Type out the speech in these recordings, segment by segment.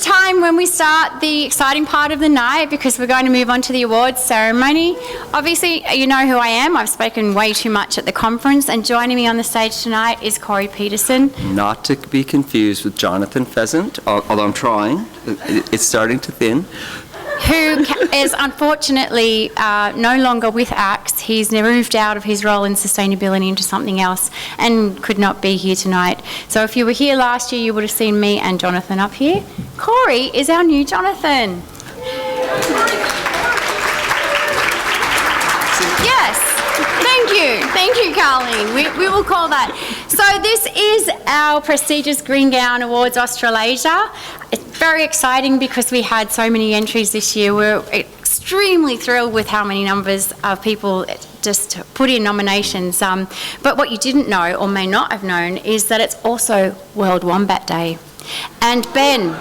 time when we start the exciting part of the night, because we're going to move on to the awards ceremony. Obviously, you know who I am. I've spoken way too much at the conference, and joining me on the stage tonight is Corey Peterson. Not to be confused with Jonathan Pheasant, although I'm trying. It's starting to thin. Who is unfortunately no longer with ACTS. He's moved out of his role in sustainability into something else and could not be here tonight. So if you were here last year, you would have seen me and Jonathan up here. Corey is our new Jonathan. Yes. Thank you, Carleen. We will call that. So this is our prestigious Green Gown Awards Australasia. It's very exciting because we had so many entries this year. We're extremely thrilled with how many numbers of people just put in nominations. But what you didn't know, or may not have known, is that it's also World Wombat Day. And Ben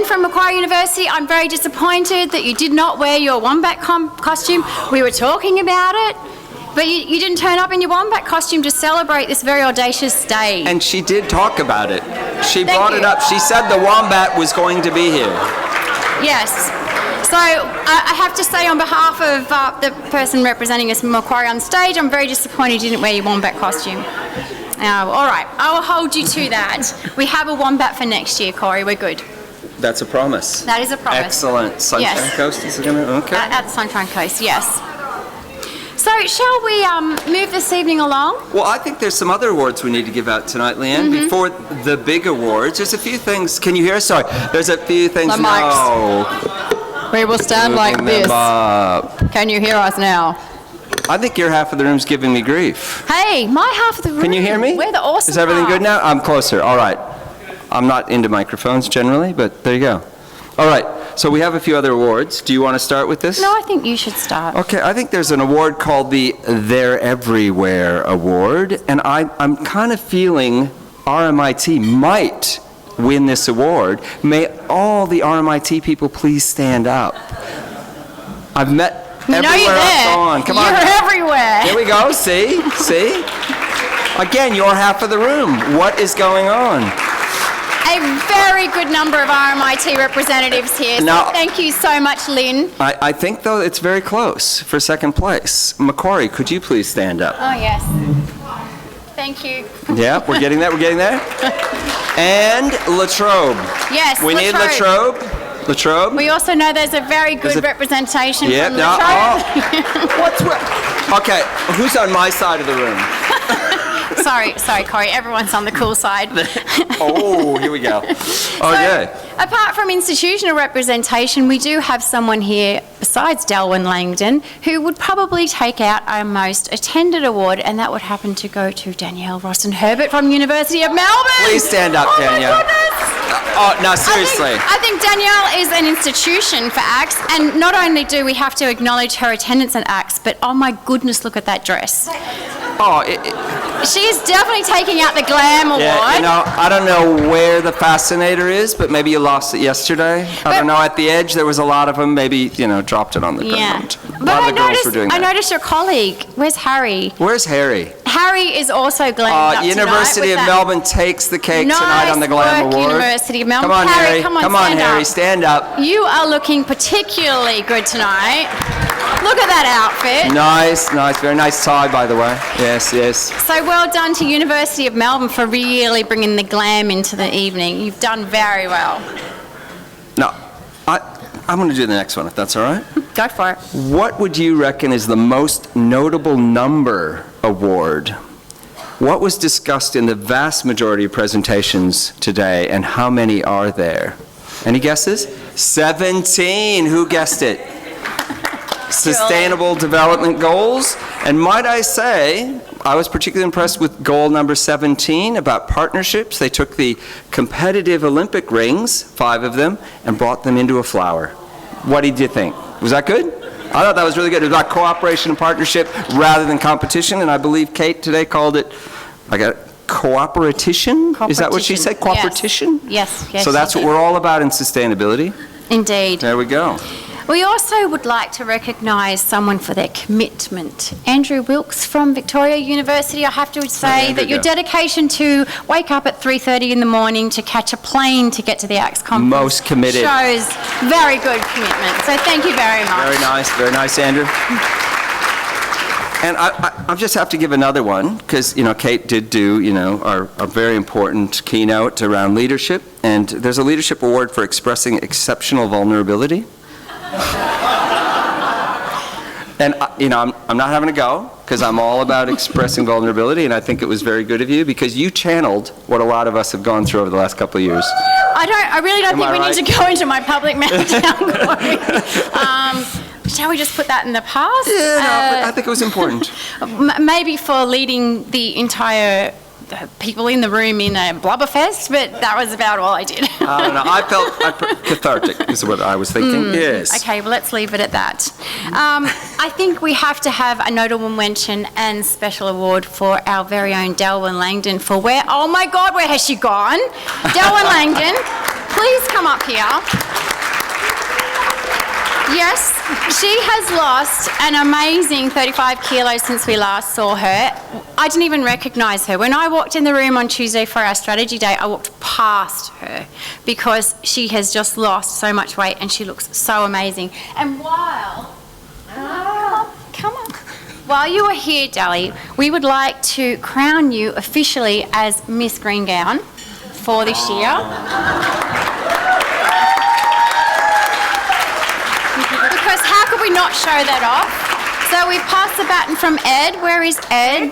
from Macquarie University, I'm very disappointed that you did not wear your wombat costume. We were talking about it. But you didn't turn up in your wombat costume to celebrate this very audacious day. And she did talk about it. She brought it up. She said the wombat was going to be here. Yes. So I have to say, on behalf of the person representing us, Macquarie, on stage, I'm very disappointed you didn't wear your wombat costume. All right, I will hold you to that. We have a wombat for next year, Corey. We're good. That's a promise. That is a promise. Excellent. Sunshine Coast is it going to? Okay. At the Sunshine Coast, yes. So shall we move this evening along? Well, I think there's some other awards we need to give out tonight, Leanne. Before the big awards, there's a few things. Can you hear us? Sorry. There's a few things. The mics. We will stand like this. Can you hear us now? I think your half of the room's giving me grief. Hey, my half of the room. Can you hear me? We're the awesome Is everything half. good now? I'm closer. All right. I'm not into microphones generally, but there you go. All right. So we have a few other awards. Do you want to start with this? No, I think you should start. Okay, I think there's an award called the They're Everywhere Award, and I'm kind of feeling RMIT might win this award. May all the RMIT people please stand up. I've met everywhere I've gone. Come on. You're everywhere. Here we go. See? Again, you're half of the room. What is going on? A very good number of RMIT representatives here. Now, so thank you so much, Lynn. I think, though, it's very close for second place. Macquarie, could you please stand up? Oh, yes. Thank you. Yeah, we're getting there. And Latrobe. Yes, We need Latrobe. Latrobe. We also know there's a very good representation from No, Latrobe. Okay, who's on my side of the room? Sorry, Corey. Everyone's on the cool side. Oh, here we go. Okay. So, apart from institutional representation, we do have someone here besides Delwyn Langdon who would probably take out our most attended award, and that would happen to go to Danielle Rossen-Herbert from University of Melbourne. Please stand up, Danielle. Oh, no, seriously. I think Danielle is an institution for ACTS, and not only do we have to acknowledge her attendance at ACTS, but oh my goodness, look at that dress. Oh, She's definitely taking out the glam award. Yeah, I don't know where the fascinator is, but maybe you lost it yesterday. I don't know. At the edge, there was a lot of them. Maybe, dropped it on the ground. But I noticed your colleague. Where's Harry? Where's Harry? Harry is also glammed up University of Melbourne takes the cake tonight on the Glam Award. University of Melbourne. Come on, Harry. Come on, Harry, stand up. You are looking particularly good tonight. Look at that outfit. Nice. Very nice tie, by the way. Yes. So well done to University of Melbourne for really bringing the glam into the evening. You've done very well. Now, I'm going to do the next one, if that's all right. Go for it. What would you reckon is the most notable number award? What was discussed in the vast majority of presentations today, and how many are there? Any guesses? 17. Who guessed it? Sustainable Development Goals. And might I say, I was particularly impressed with goal number 17 about partnerships. They took the competitive Olympic rings, 5 of them, and brought them into a flower. What did you think? Was that good? I thought that was really good. It was about cooperation and partnership rather than competition, and I believe Kate today called it, cooperation? Is that what she said? Cooperation? Yes. So that's what we're all about in sustainability. Indeed. There we go. We also would like to recognise someone for their commitment. Andrew Wilkes from Victoria University. I have to say that your dedication to wake up at 3:30 in the morning to catch a plane to get to the ACTS conference Most committed. shows very good commitment. So thank you very much. Very nice, Andrew. And I just have to give another one, because, Kate did do, our very important keynote around leadership, and there's a leadership award for expressing exceptional vulnerability. And, I'm not having a go, because I'm all about expressing vulnerability, and I think it was very good of you, because you channeled what a lot of us have gone through over the last couple of years. I really don't think we need to go into my public meltdown, Corey. Shall we just put that in the past? Yeah, no, but I think it was important. Maybe for leading the entire people in the room in a blubberfest, but that was about all I did. I don't know. I felt cathartic is what I was thinking. Yes. Okay, well, let's leave it at that. I think we have to have a notable mention and special award for our very own Delwyn Langdon for oh my God, where has she gone? Delwyn Langdon, please come up here. Yes, she has lost an amazing 35 kilos since we last saw her. I didn't even recognise her. When I walked in the room on Tuesday for our strategy day, I walked past her because she has just lost so much weight and she looks so amazing. And come on. While you are here, Dali, we would like to crown you officially as Miss Green Gown for this year. Because how could we not show that off? So we passed the baton from Ed. Where is Ed?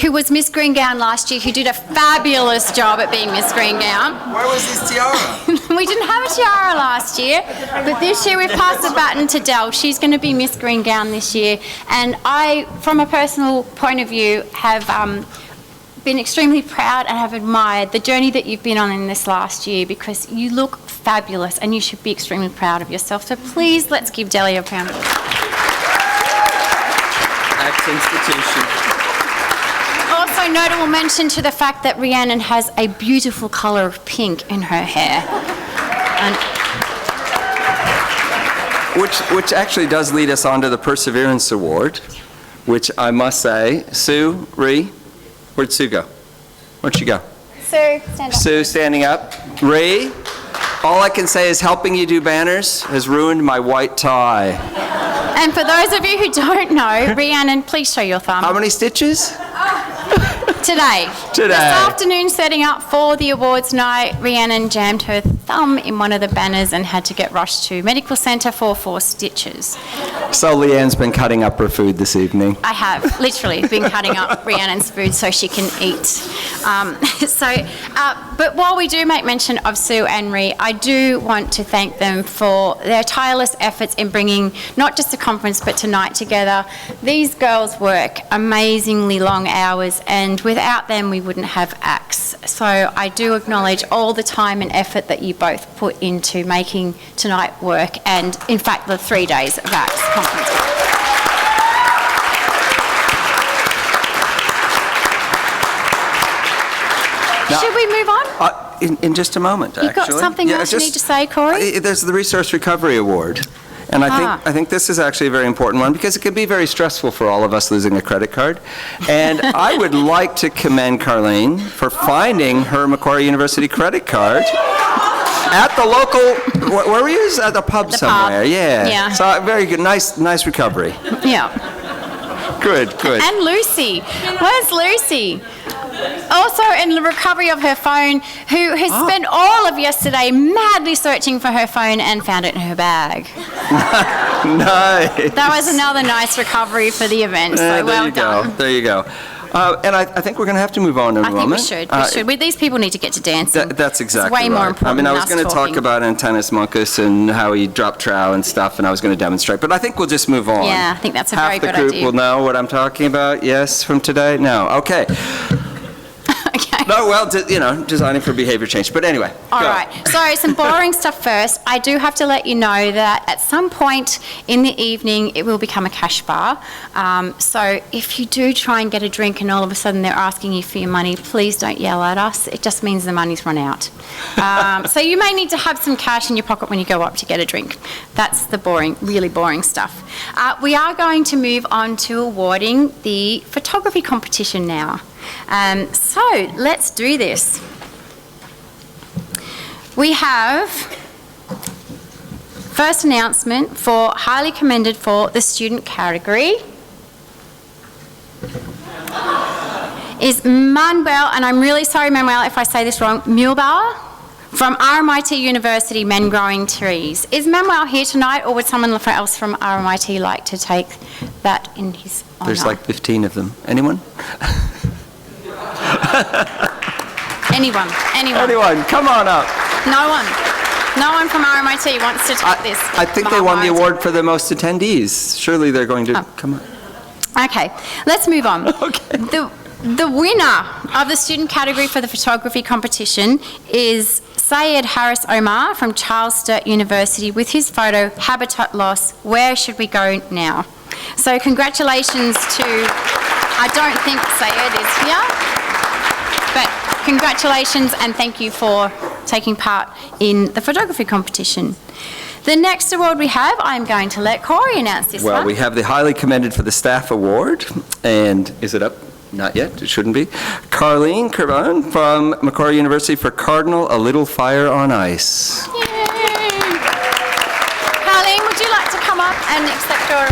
Who was Miss Green Gown last year, who did a fabulous job at being Miss Green Gown. Where was this tiara? We didn't have a tiara last year, but this year we've passed the baton to Del. She's going to be Miss Green Gown this year. And I, from a personal point of view, have been extremely proud and have admired the journey that you've been on in this last year, because you look fabulous and you should be extremely proud of yourself. So please, let's give Deli a round of applause. Ex-institution. Also notable mention to the fact that Rhiannon has a beautiful colour of pink in her hair. Which actually does lead us on to the Perseverance Award, which I must say, Sue, where'd Sue go? Where'd she go? Sue, stand up. Sue, standing up. Ree, all I can say is helping you do banners has ruined my white tie. And for those of you who don't know, Rhiannon, please show your thumb. How many stitches? Today. This afternoon, setting up for the awards night, Rhiannon jammed her thumb in one of the banners and had to get rushed to medical centre for 4 stitches. So Leanne's been cutting up her food this evening. I have, literally, been cutting up Rhiannon's food so she can eat. But while we do make mention of Sue and Ree, I do want to thank them for their tireless efforts in bringing not just the conference but tonight together. These girls work amazingly long hours, and without them we wouldn't have ACTS. So I do acknowledge all the time and effort that you both put into making tonight work, and in fact the 3 days of ACTS conference. Now, should we move on? In just a moment, You've got something else you need to say, Corey? There's the Resource Recovery Award. And I think this is actually a very important one, because it can be very stressful for all of us losing a credit card. And I would like to commend Carlene for finding her Macquarie University credit card at the local, where were you? At the pub somewhere. Pub. Yeah. So very good. Nice recovery. Yeah. Good. And Lucy. Where's Lucy? Also in the recovery of her phone, who has spent all of yesterday madly searching for her phone and found it in her bag. Nice. That was another nice recovery for the event, so well done. There you go. And I think we're going to have to move on in a moment. I think we should. These people need to get to dancing. That's exactly It's way more important than I was us going to talk about Antanas Monkus and how he dropped trow and stuff, and I was going to demonstrate. But I think we'll just move on. Yeah, I think that's a very good idea. Half the group will know what I'm talking about, yes, from today? No. Okay. Okay. No, well, designing for behaviour change. But anyway, All go. right, so some boring stuff first. I do have to let you know that at some point in the evening it will become a cash bar. So if you do try and get a drink and all of a sudden they're asking you for your money, please don't yell at us. It just means the money's run out. So you may need to have some cash in your pocket when you go up to get a drink. That's the really boring stuff. We are going to move on to awarding the photography competition now. So let's do this. We have first announcement for highly commended for the student category is Manuel, and I'm really sorry Manuel if I say this wrong, Mulbar from RMIT University, Men Growing Trees. Is Manuel here tonight, or would someone else from RMIT like to take that in his honour? There's like 15 of them. Anyone? Anyone. Anyone, come on up. No one from RMIT wants to take this. I think they won the award for the most attendees. Surely they're going to come on. Okay, let's move on. Okay. The winner of the student category for the photography competition is Syed Harris Omar from Charles Sturt University with his photo, Habitat Loss, Where Should We Go Now? So congratulations to, I don't think Syed is here, but congratulations and thank you for taking part in the photography competition. The next award we have, I'm going to let Corey announce this one. Well, we have the highly commended for the staff award, and is it up? Not yet, it shouldn't be. Carleen Kervan from Macquarie University for Cardinal, A Little Fire on Ice. Yay! Carleen, would you like to come up and accept your...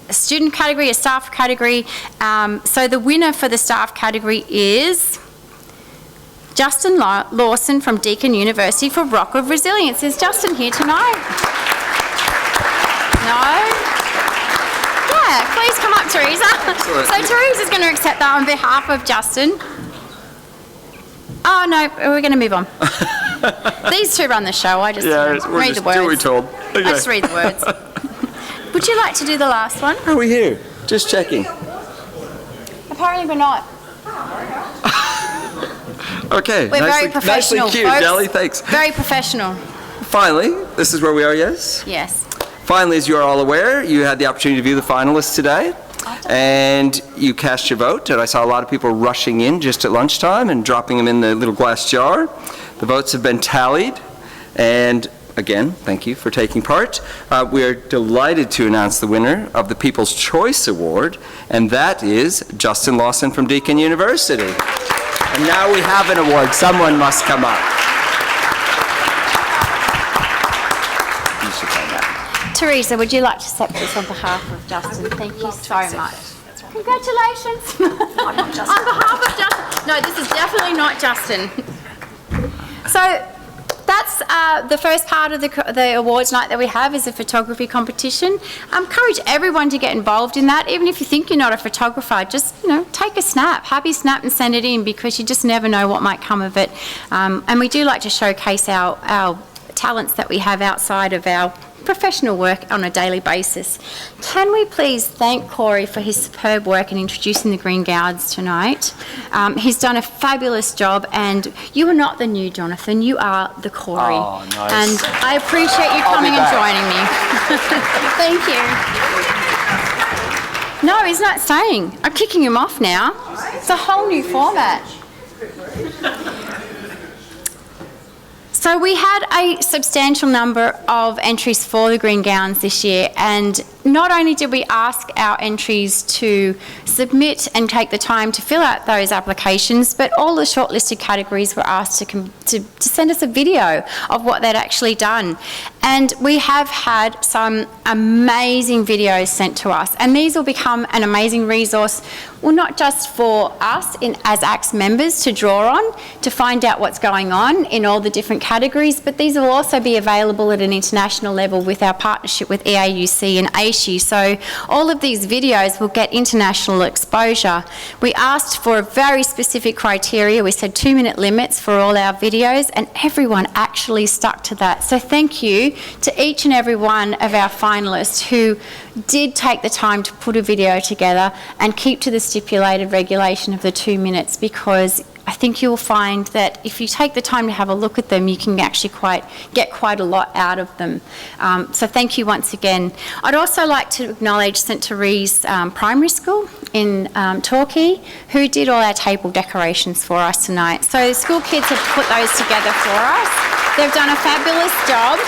A student category, a staff category. So the winner for the staff category is Justin Lawson from Deakin University for Rock of Resilience. Is Justin here tonight? No? Yeah, please come up, Teresa. So Teresa's going to accept that on behalf of Justin. Oh, no, we're going to move on. These two run the show. I just read the words. Do what we're told. Okay. I just read the words. Would you like to do the last one? Are we here? Just checking. Apparently we're not. Okay. We're very professional, nicely cute, folks. Deli, thanks. Very professional. Finally, this is where we are, yes? Yes. Finally, as you are all aware, you had the opportunity to view the finalists today, and you cast your vote, and I saw a lot of people rushing in just at lunchtime and dropping them in the little glass jar. The votes have been tallied, and again, thank you for taking part. We are delighted to announce the winner of the People's Choice Award, and that is Justin Lawson from Deakin University. And now we have an award. Someone must come up. You should find that. Teresa, would you like to accept this on behalf of Justin? Thank you so much. Congratulations. On behalf of Justin. No, this is definitely not Justin. So, that's the first part of the awards night that we have is a photography competition. I encourage everyone to get involved in that. Even if you think you're not a photographer, just take a snap, happy snap, and send it in because you just never know what might come of it. And we do like to showcase our talents that we have outside of our professional work on a daily basis. Can we please thank Corey for his superb work in introducing the Green Gowns tonight? He's done a fabulous job, and you are not the new Jonathan, you are the Corey. Oh, nice. And I appreciate you coming and joining me. Thank you. No, he's not staying. I'm kicking him off now. It's a whole new format. So we had a substantial number of entries for the Green Gowns this year, and not only did we ask our entries to submit and take the time to fill out those applications, but all the shortlisted categories were asked to send us a video of what they'd actually done. And we have had some amazing videos sent to us, and these will become an amazing resource, well, not just for us as ACTS members to draw on to find out what's going on in all the different categories, but these will also be available at an international level with our partnership with EAUC and ASHI. So all of these videos will get international exposure. We asked for a very specific criteria. We said 2-minute limits for all our videos, and everyone actually stuck to that. So thank you to each and every one of our finalists who did take the time to put a video together and keep to the stipulated regulation of the 2 minutes, because I think you'll find that if you take the time to have a look at them, you can actually get quite a lot out of them. So thank you once again. I'd also like to acknowledge St Therese Primary School in Torquay, who did all our table decorations for us tonight. So the school kids have put those together for us. They've done a fabulous job.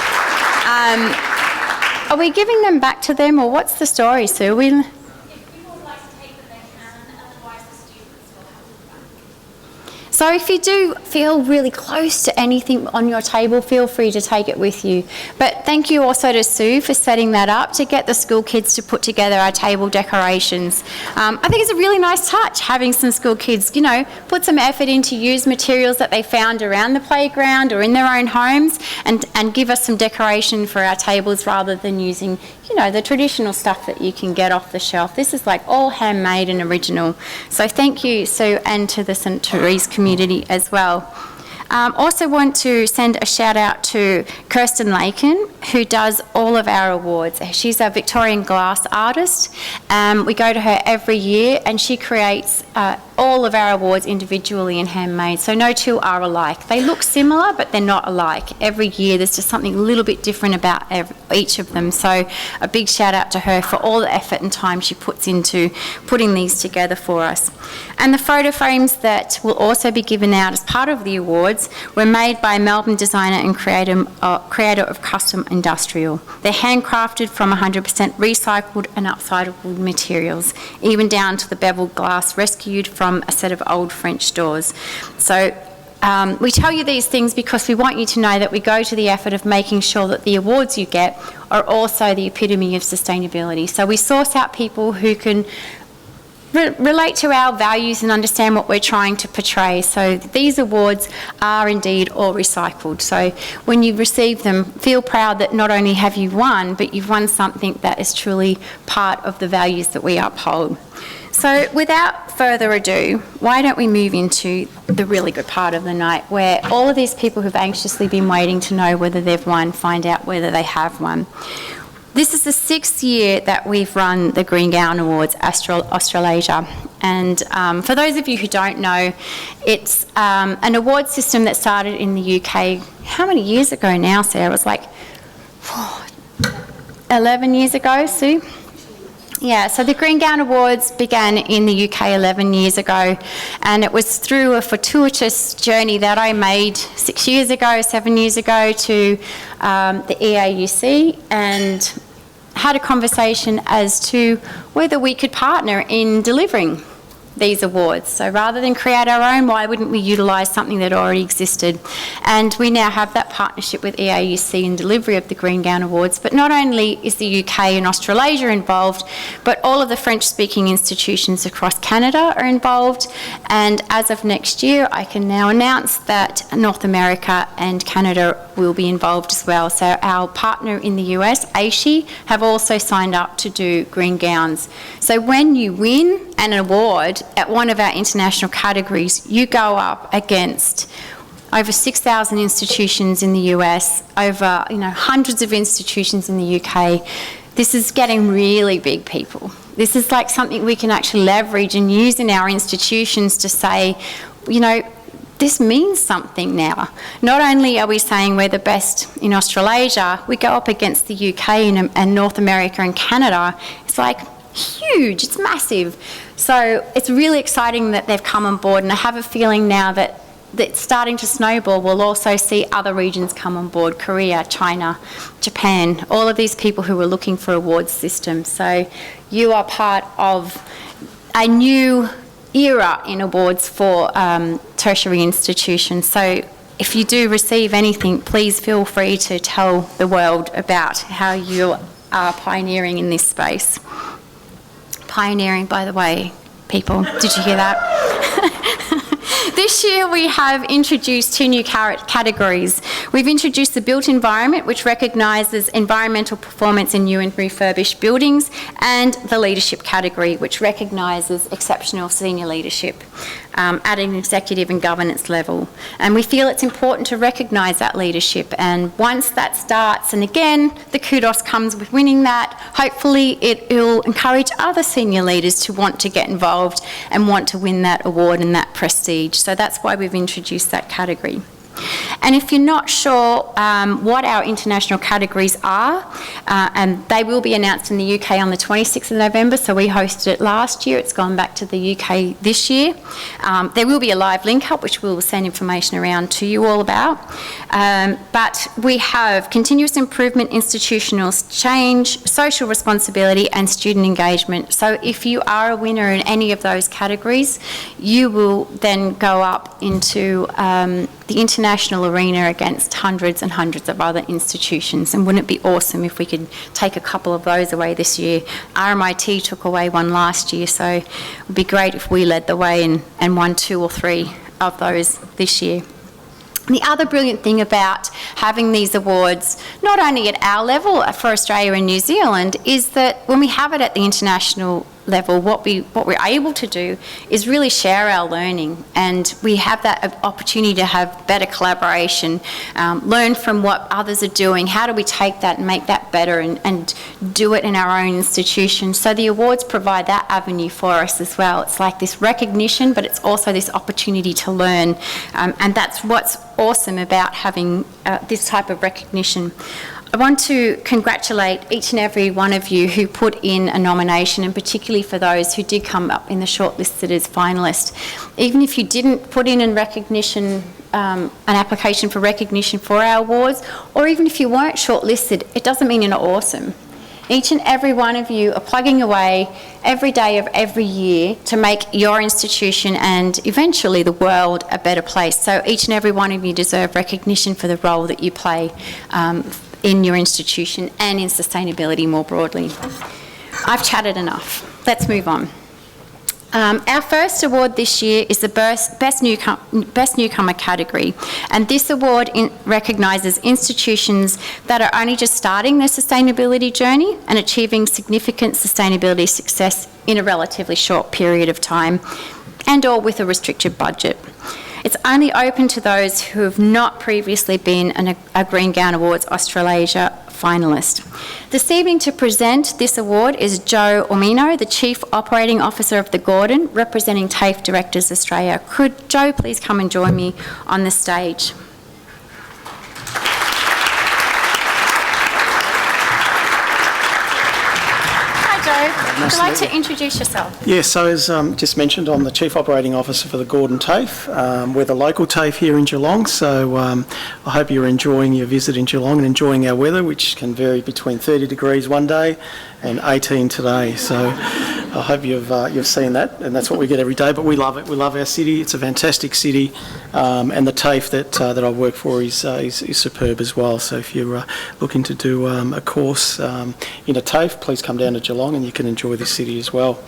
Are we giving them back to them, or what's the story, Sue? So if you do feel really close to anything on your table, feel free to take it with you. But thank you also to Sue for setting that up to get the school kids to put together our table decorations. I think it's a really nice touch having some school kids, put some effort in to use materials that they found around the playground or in their own homes and give us some decoration for our tables rather than using, the traditional stuff that you can get off the shelf. This is like all handmade and original. So thank you, Sue, and to the St Therese community as well. Also want to send a shout out to Kirsten Lakin, who does all of our awards. She's a Victorian glass artist. We go to her every year, and she creates all of our awards individually and handmade. So no two are alike. They look similar, but they're not alike. Every year there's just something a little bit different about each of them. So a big shout out to her for all the effort and time she puts into putting these together for us. And the photo frames that will also be given out as part of the awards were made by a Melbourne designer and creator of custom industrial. They're handcrafted from 100% recycled and upcycled materials, even down to the beveled glass rescued from a set of old French doors. So we tell you these things because we want you to know that we go to the effort of making sure that the awards you get are also the epitome of sustainability. So we source out people who can relate to our values and understand what we're trying to portray. So these awards are indeed all recycled. So when you receive them, feel proud that not only have you won, but you've won something that is truly part of the values that we uphold. So without further ado, why don't we move into the really good part of the night, where all of these people who've anxiously been waiting to know whether they've won, find out whether they have won. This is the 6th year that we've run the Green Gown Awards Australasia. And for those of you who don't know, it's an award system that started in the UK, how many years ago now, Sarah? It was like 11 years ago, Sue? Yeah, so the Green Gown Awards began in the UK 11 years ago, and it was through a fortuitous journey that I made 7 years ago to the EAUC, and had a conversation as to whether we could partner in delivering these awards. So rather than create our own, why wouldn't we utilise something that already existed? And we now have that partnership with EAUC in delivery of the Green Gown Awards. But not only is the UK and Australasia involved, but all of the French-speaking institutions across Canada are involved. And as of next year, I can now announce that North America and Canada will be involved as well. So our partner in the US, ASHI, have also signed up to do green gowns. So when you win an award at one of our international categories, you go up against over 6,000 institutions in the US, over hundreds of institutions in the UK. This is getting really big, people. This is like something we can actually leverage and use in our institutions to say, this means something now. Not only are we saying we're the best in Australasia, we go up against the UK and North America and Canada. It's like huge, it's massive. So it's really exciting that they've come on board, and I have a feeling now that it's starting to snowball. We'll also see other regions come on board, Korea, China, Japan, all of these people who are looking for awards systems. So you are part of a new era in awards for tertiary institutions. So if you do receive anything, please feel free to tell the world about how you are pioneering in this space. Pioneering, by the way, people. Did you hear that? This year we have introduced 2 new categories. We've introduced the built environment, which recognises environmental performance in new and refurbished buildings, and the leadership category, which recognises exceptional senior leadership at an executive and governance level. And we feel it's important to recognise that leadership, and once that starts, and again, the kudos comes with winning that, hopefully it will encourage other senior leaders to want to get involved and want to win that award and that prestige. So that's why we've introduced that category. And if you're not sure what our international categories are, and they will be announced in the UK on the 26th of November, so we hosted it last year, it's gone back to the UK this year. There will be a live link up which we'll send information around to you all about. But we have continuous improvement, institutional change, social responsibility and student engagement. So if you are a winner in any of those categories, you will then go up into the international arena against hundreds and hundreds of other institutions. And wouldn't it be awesome if we could take a couple of those away this year? RMIT took away one last year, so it would be great if we led the way and won 2 or 3 of those this year. The other brilliant thing about having these awards, not only at our level for Australia and New Zealand, is that when we have it at the international level, what we're able to do is really share our learning, and we have that opportunity to have better collaboration, learn from what others are doing, how do we take that and make that better and do it in our own institution. So the awards provide that avenue for us as well. It's like this recognition, but it's also this opportunity to learn, and that's what's awesome about having this type of recognition. I want to congratulate each and every one of you who put in a nomination, and particularly for those who did come up in the shortlisted as finalists. Even if you didn't put in an application for recognition for our awards, or even if you weren't shortlisted, it doesn't mean you're not awesome. Each and every one of you are plugging away every day of every year to make your institution and eventually the world a better place. So each and every one of you deserve recognition for the role that you play in your institution and in sustainability more broadly. I've chatted enough. Let's move on. Our first award this year is the Best Newcomer category, and this award recognises institutions that are only just starting their sustainability journey and achieving significant sustainability success in a relatively short period of time, and or with a restricted budget. It's only open to those who have not previously been a Green Gown Awards Australasia finalist. This evening to present this award is Joe Ormino, the Chief Operating Officer of the Gordon, representing TAFE Directors Australia. Could Joe please come and join me on the stage? Would you like to introduce yourself? Yes, so as just mentioned, I'm the Chief Operating Officer for the Gordon TAFE. We're the local TAFE here in Geelong, so I hope you're enjoying your visit in Geelong and enjoying our weather, which can vary between 30 degrees one day and 18 today. So I hope you've seen that, and that's what we get every day. But we love it. We love our city. It's a fantastic city, and the TAFE that I work for is superb as well. So if you're looking to do a course in a TAFE, please come down to Geelong and you can enjoy this city as well.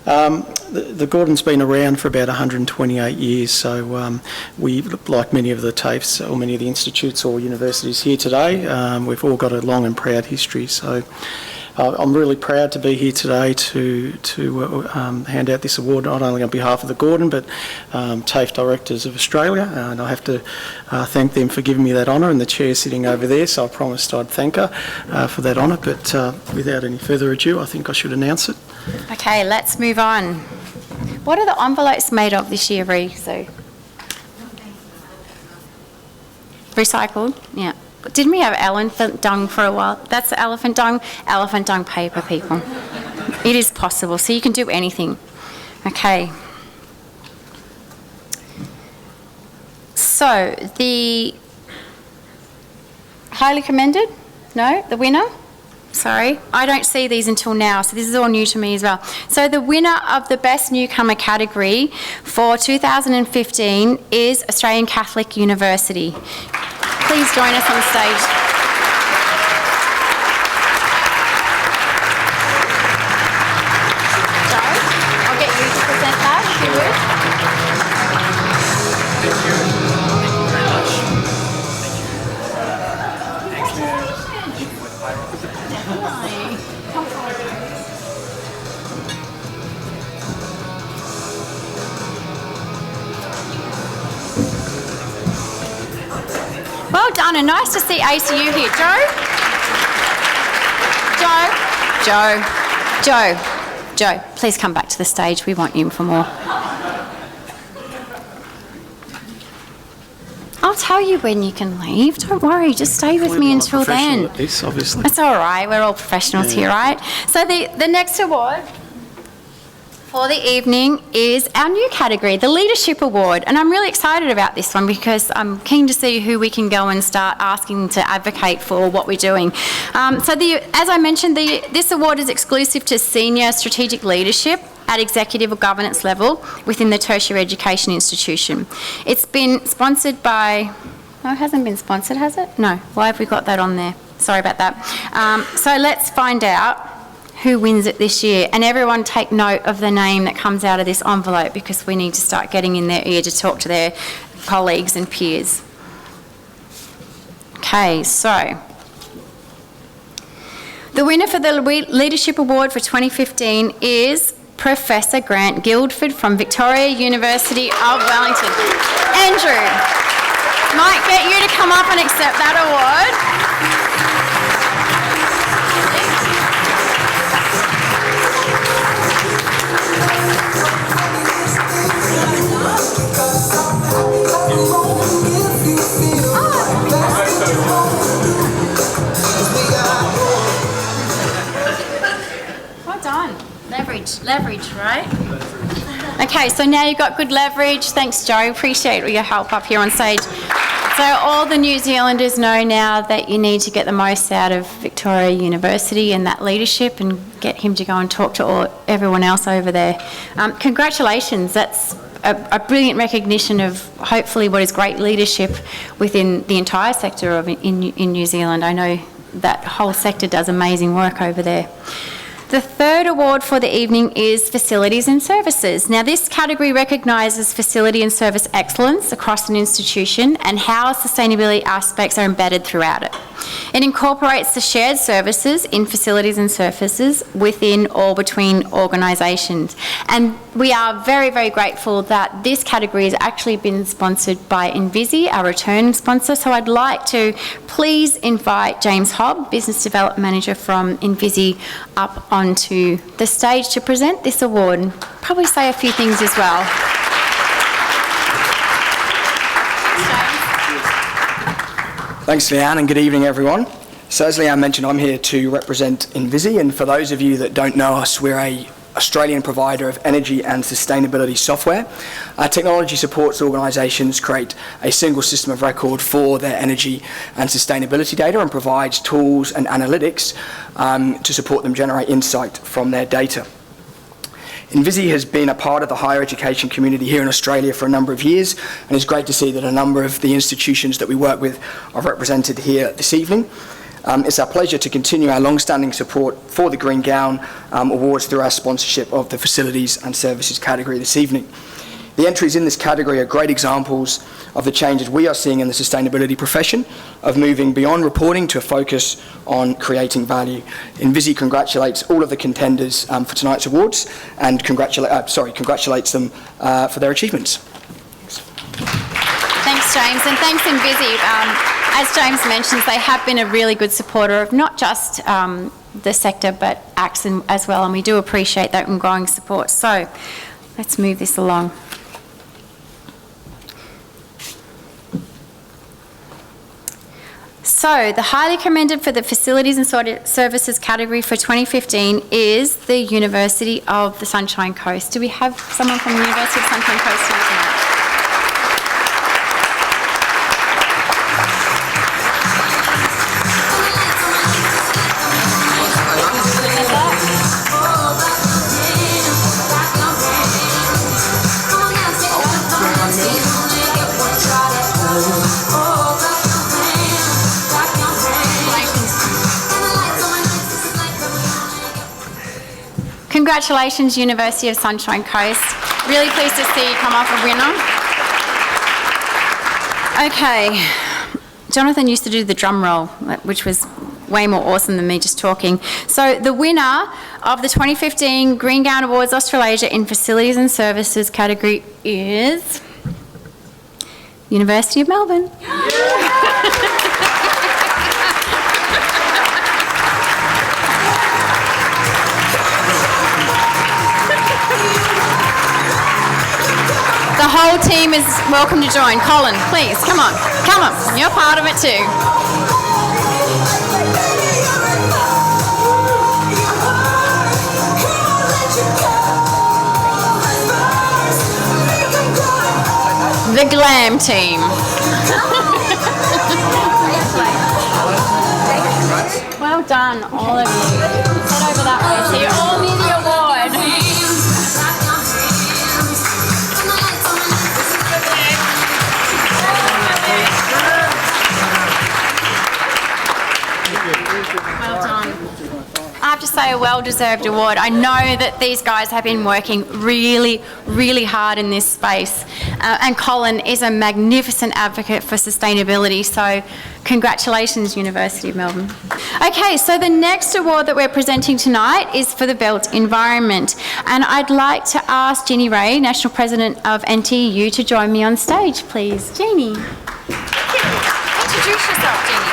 The Gordon's been around for about 128 years, so we, like many of the TAFEs or many of the institutes or universities here today, we've all got a long and proud history. So I'm really proud to be here today to hand out this award, not only on behalf of the Gordon, but TAFE Directors of Australia, and I have to thank them for giving me that honour, and the chair sitting over there, so I promised I'd thank her for that honour, but without any further ado, I think I should announce it. Okay, let's move on. What are the envelopes made of this year, Ree? So, recycled? Yeah. Didn't we have elephant dung for a while? That's the elephant dung paper, people. It is possible, so you can do anything. Okay. So, the highly commended? No? The winner? Sorry, I don't see these until now, so this is all new to me as well. So the winner of the Best Newcomer category for 2015 is Australian Catholic University. Please join us on the stage. Joe, I'll get you to present that, if you would. Well done, and nice to see ACU here. Joe, please come back to the stage. We want you for more. I'll tell you when you can leave. Don't worry, just stay with me until then. At this, obviously. That's all right. We're all professionals here, right? So the next award for the evening is our new category, the Leadership Award. And I'm really excited about this one because I'm keen to see who we can go and start asking to advocate for what we're doing. As I mentioned, this award is exclusive to senior strategic leadership at executive or governance level within the tertiary education institution. It's been sponsored by... No, it hasn't been sponsored, has it? No. Why have we got that on there? Sorry about that. So let's find out who wins it this year. And everyone take note of the name that comes out of this envelope because we need to start getting in their ear to talk to their colleagues and peers. Okay, so the winner for the Leadership Award for 2015 is Professor Grant Guildford from Victoria University of Wellington. Andrew, might get you to come up and accept that award. Well done. Leverage, right? Okay, so now you've got good leverage. Thanks, Joe. Appreciate your help up here on stage. So all the New Zealanders know now that you need to get the most out of Victoria University and that leadership and get him to go and talk to everyone else over there. Congratulations. That's a brilliant recognition of hopefully what is great leadership within the entire sector in New Zealand. I know that whole sector does amazing work over there. The third award for the evening is Facilities and Services. Now, this category recognises facility and service excellence across an institution and how sustainability aspects are embedded throughout it. It incorporates the shared services in facilities and services within or between organisations. And we are very, very grateful that this category has actually been sponsored by Invisi, our returning sponsor. So I'd like to please invite James Hobb, Business Development Manager from Invisi, up onto the stage to present this award and probably say a few things as well. Thanks, Leanne, and good evening, everyone. So as Leanne mentioned, I'm here to represent Invisi, and for those of you that don't know us, we're an Australian provider of energy and sustainability software. Our technology supports organisations create a single system of record for their energy and sustainability data and provides tools and analytics to support them generate insight from their data. Invisi has been a part of the higher education community here in Australia for a number of years, and it's great to see that a number of the institutions that we work with are represented here this evening. It's our pleasure to continue our long-standing support for the Green Gown Awards through our sponsorship of the Facilities and Services category this evening. The entries in this category are great examples of the changes we are seeing in the sustainability profession, of moving beyond reporting to a focus on creating value. Invisi congratulates all of the contenders for tonight's awards and congratulates them for their achievements. Thanks, James, and thanks Invisi. As James mentions, they have been a really good supporter of not just the sector but ACTS as well, and we do appreciate that ongoing support. So let's move this along. So the highly commended for the Facilities and Services category for 2015 is the University of the Sunshine Coast. Do we have someone from the University of Sunshine Coast here tonight? Congratulations, University of Sunshine Coast. Really pleased to see you come off a winner. Okay, Jonathan used to do the drum roll, which was way more awesome than me just talking. So the winner of the 2015 Green Gown Awards Australasia in Facilities and Services category is University of Melbourne. The whole team is welcome to join. Colin, please, come on. Come on, you're part of it too. The glam team. Well done, all of you. Head over that way so you all need the award. Well done. I have to say, a well-deserved award. I know that these guys have been working really, really hard in this space. And Colin is a magnificent advocate for sustainability, so congratulations, University of Melbourne. Okay, so the next award that we're presenting tonight is for the built environment. And I'd like to ask Jeannie Ray, National President of NTU, to join me on stage, please. Jeannie. Introduce yourself, Jeannie.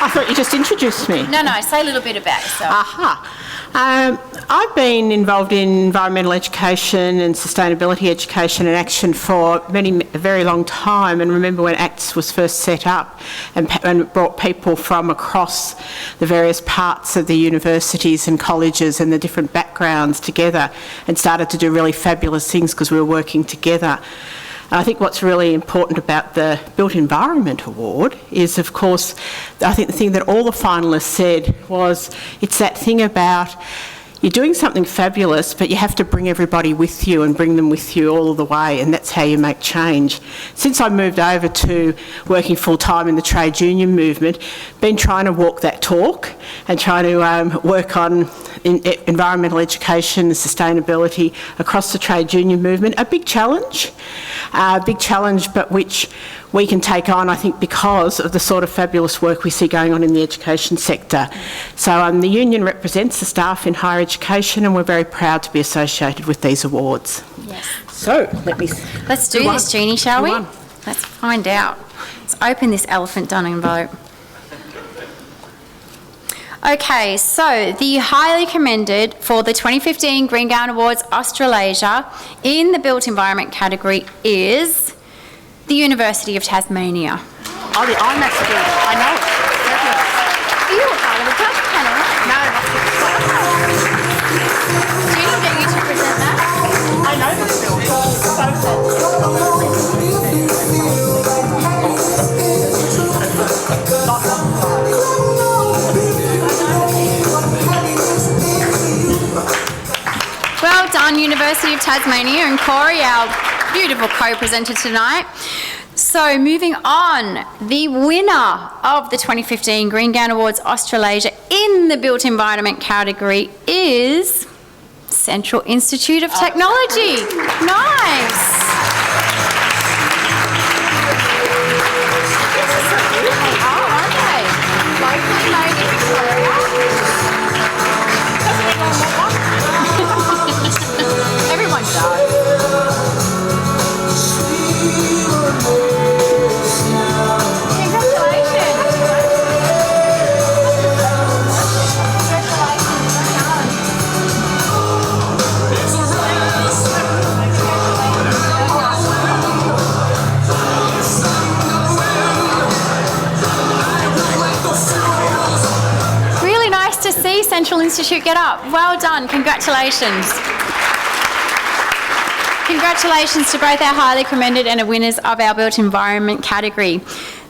I thought you just introduced me. No, say a little bit about yourself. Aha. I've been involved in environmental education and sustainability education and action for a very long time, and remember when ACTS was first set up and brought people from across the various parts of the universities and colleges and the different backgrounds together and started to do really fabulous things because we were working together. I think what's really important about the Built Environment Award is, of course, I think the thing that all the finalists said was it's that thing about you're doing something fabulous, but you have to bring everybody with you and bring them with you all the way, and that's how you make change. Since I moved over to working full-time in the trade union movement, been trying to walk that talk and trying to work on environmental education and sustainability across the trade union movement. A big challenge, but which we can take on, I think, because of the sort of fabulous work we see going on in the education sector. So the union represents the staff in higher education, and we're very proud to be associated with these awards. Yes. So Let's do this, Jeannie, shall we? Let's find out. Let's open this elephant down envelope. Okay, so the highly commended for the 2015 Green Gown Awards Australasia in the Built Environment category is the University of Tasmania. Oh, the IMAX building. I know it. You were part of the judge panel, right? No. Jeannie, get you to present that. I know this building. Well done, University of Tasmania, and Corey, our beautiful co-presenter tonight. So moving on, the winner of the 2015 Green Gown Awards Australasia in the Built Environment category is Central Institute of Technology. Nice. Everyone does. Really nice to see Central Institute get up. Well done. Congratulations. Congratulations to both our highly commended and winners of our Built Environment category.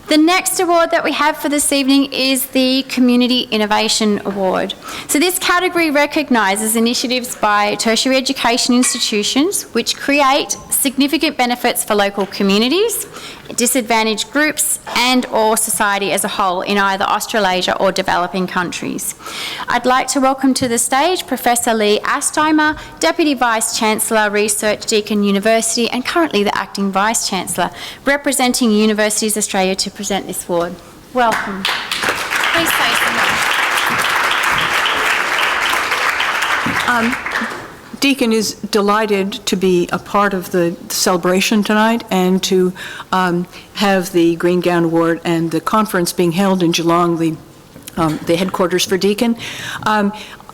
The next award that we have for this evening is the Community Innovation Award. So this category recognises initiatives by tertiary education institutions which create significant benefits for local communities, disadvantaged groups and or society as a whole in either Australasia or developing countries. I'd like to welcome to the stage Professor Lee Astheimer, Deputy Vice-Chancellor, Research, Deakin University and currently the Acting Vice-Chancellor, representing Universities Australia to present this award. Welcome. Please say something. Deakin is delighted to be a part of the celebration tonight and to have the Green Gown Award and the conference being held in Geelong, the headquarters for Deakin.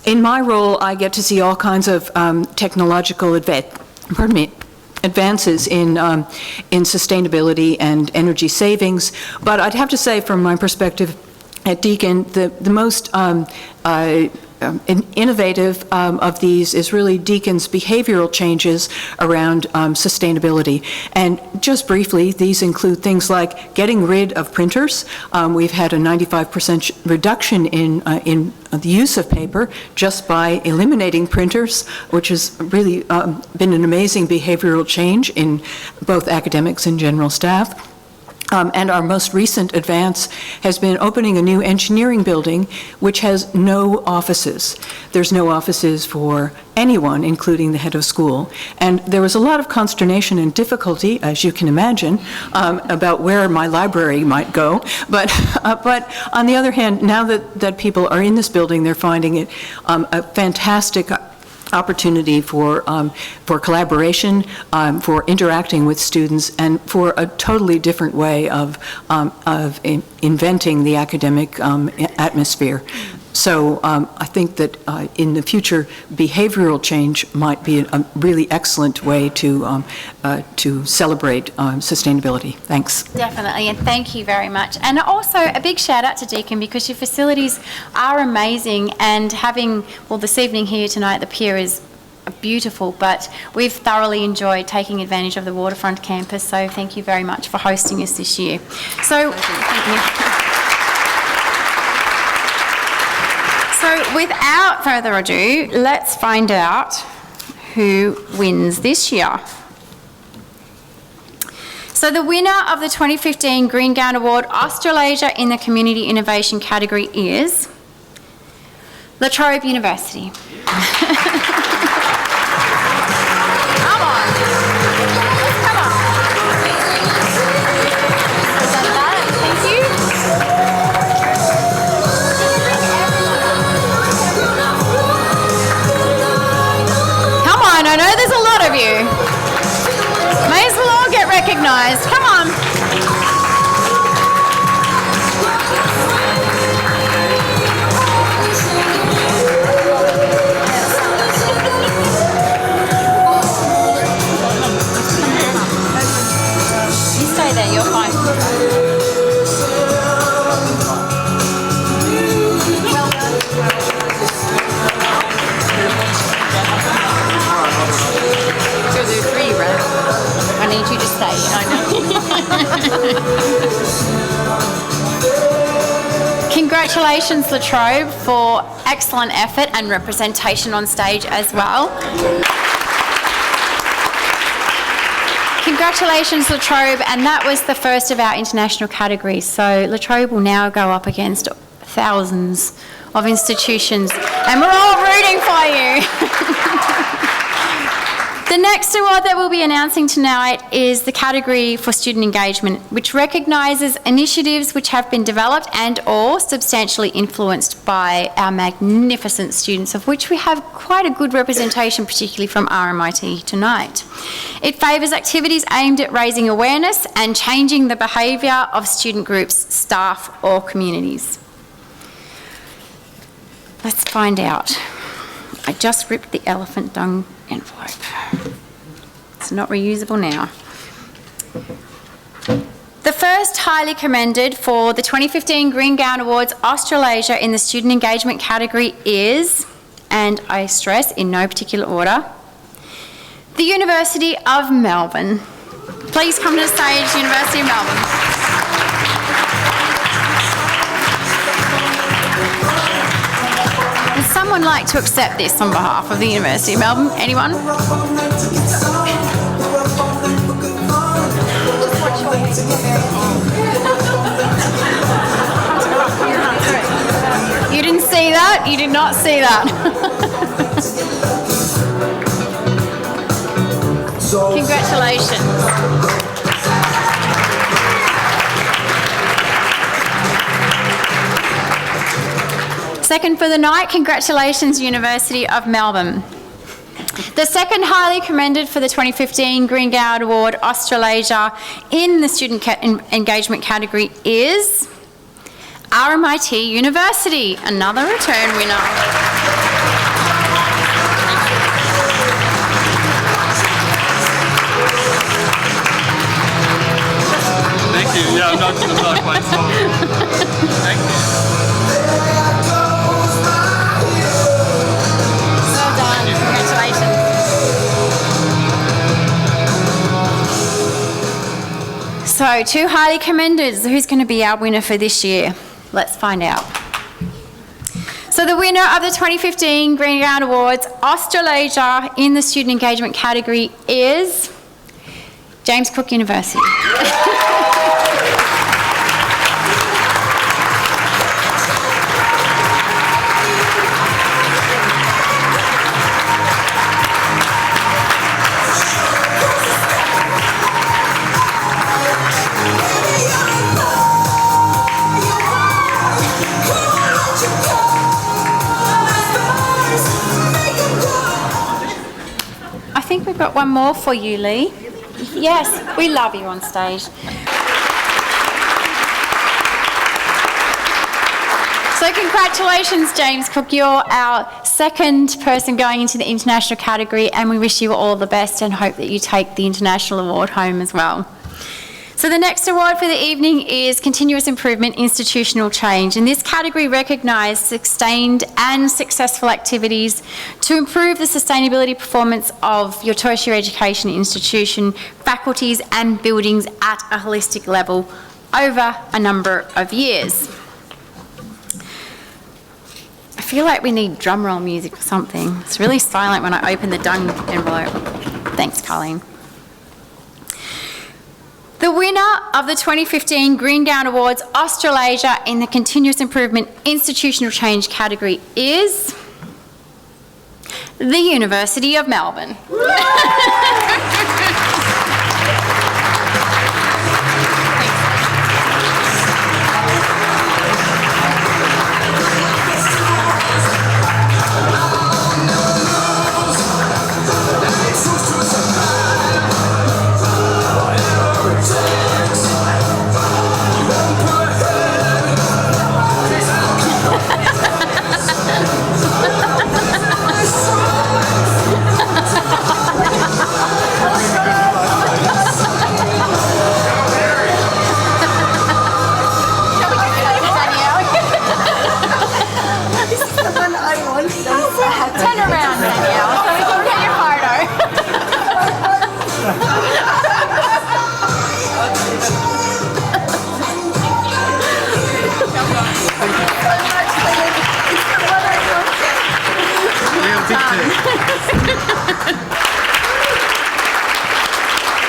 In my role, I get to see all kinds of technological advances in sustainability and energy savings. But I'd have to say, from my perspective at Deakin, the most innovative of these is really Deakin's behavioral changes around sustainability. And just briefly, these include things like getting rid of printers. We've had a 95% reduction in the use of paper just by eliminating printers, which has really been an amazing behavioral change in both academics and general staff. And our most recent advance has been opening a new engineering building which has no offices. There's no offices for anyone, including the head of school. And there was a lot of consternation and difficulty, as you can imagine, about where my library might go. But on the other hand, now that people are in this building, they're finding it a fantastic opportunity for collaboration, for interacting with students, and for a totally different way of inventing the academic atmosphere. So I think that in the future, behavioral change might be a really excellent way to celebrate sustainability. Thanks. Definitely, and thank you very much. And also a big shout out to Deakin because your facilities are amazing, and having, well, this evening here tonight at the Pier is beautiful, but we've thoroughly enjoyed taking advantage of the waterfront campus, so thank you very much for hosting us this year. So, thank you. So without further ado, let's find out who wins this year. So the winner of the 2015 Green Gown Award Australasia in the Community Innovation category is La Trobe University. Come on. Come on. Thank you. I know there's a lot of you. May as well all get recognised. Come on. You stay there, you're fine. I need you to stay. I know. Congratulations, La Trobe, for excellent effort and representation on stage as well. Congratulations, La Trobe, and that was the first of our international categories. So La Trobe will now go up against thousands of institutions, and we're all rooting for you. The next award that we'll be announcing tonight is the category for student engagement, which recognises initiatives which have been developed and or substantially influenced by our magnificent students, of which we have quite a good representation, particularly from RMIT tonight. It favours activities aimed at raising awareness and changing the behaviour of student groups, staff or communities. Let's find out. I just ripped the elephant dung envelope. It's not reusable now. The first highly commended for the 2015 Green Gown Awards Australasia in the student engagement category is, and I stress in no particular order, the University of Melbourne. Please come to the stage, University of Melbourne. anyone like to accept this on behalf of the University of Melbourne? Anyone? You didn't see that? You did not see that. Congratulations. Second for the night, congratulations, University of Melbourne. The second highly commended for the 2015 Green Gown Award Australasia in the student engagement category is RMIT University, another return winner. Thank you. Yeah, I'm not quite sorry. Thank you. Well done. Congratulations. So, two highly commended. Who's going to be our winner for this year? Let's find out. So the winner of the 2015 Green Gown Awards Australasia in the student engagement category is James Cook University. I think we've got one more for you, Lee. Yes, we love you on stage. So congratulations, James Cook. You're our second person going into the international category, and we wish you all the best and hope that you take the international award home as well. So the next award for the evening is Continuous Improvement Institutional Change. And this category recognises sustained and successful activities to improve the sustainability performance of your tertiary education institution, faculties and buildings at a holistic level over a number of years. I feel like we need drum roll music or something. It's really silent when I open the dung envelope. Thanks, Colleen. The winner of the 2015 Green Gown Awards Australasia in the Continuous Improvement Institutional Change category is the University of Melbourne. Turn around, Danielle, so we can get your photo.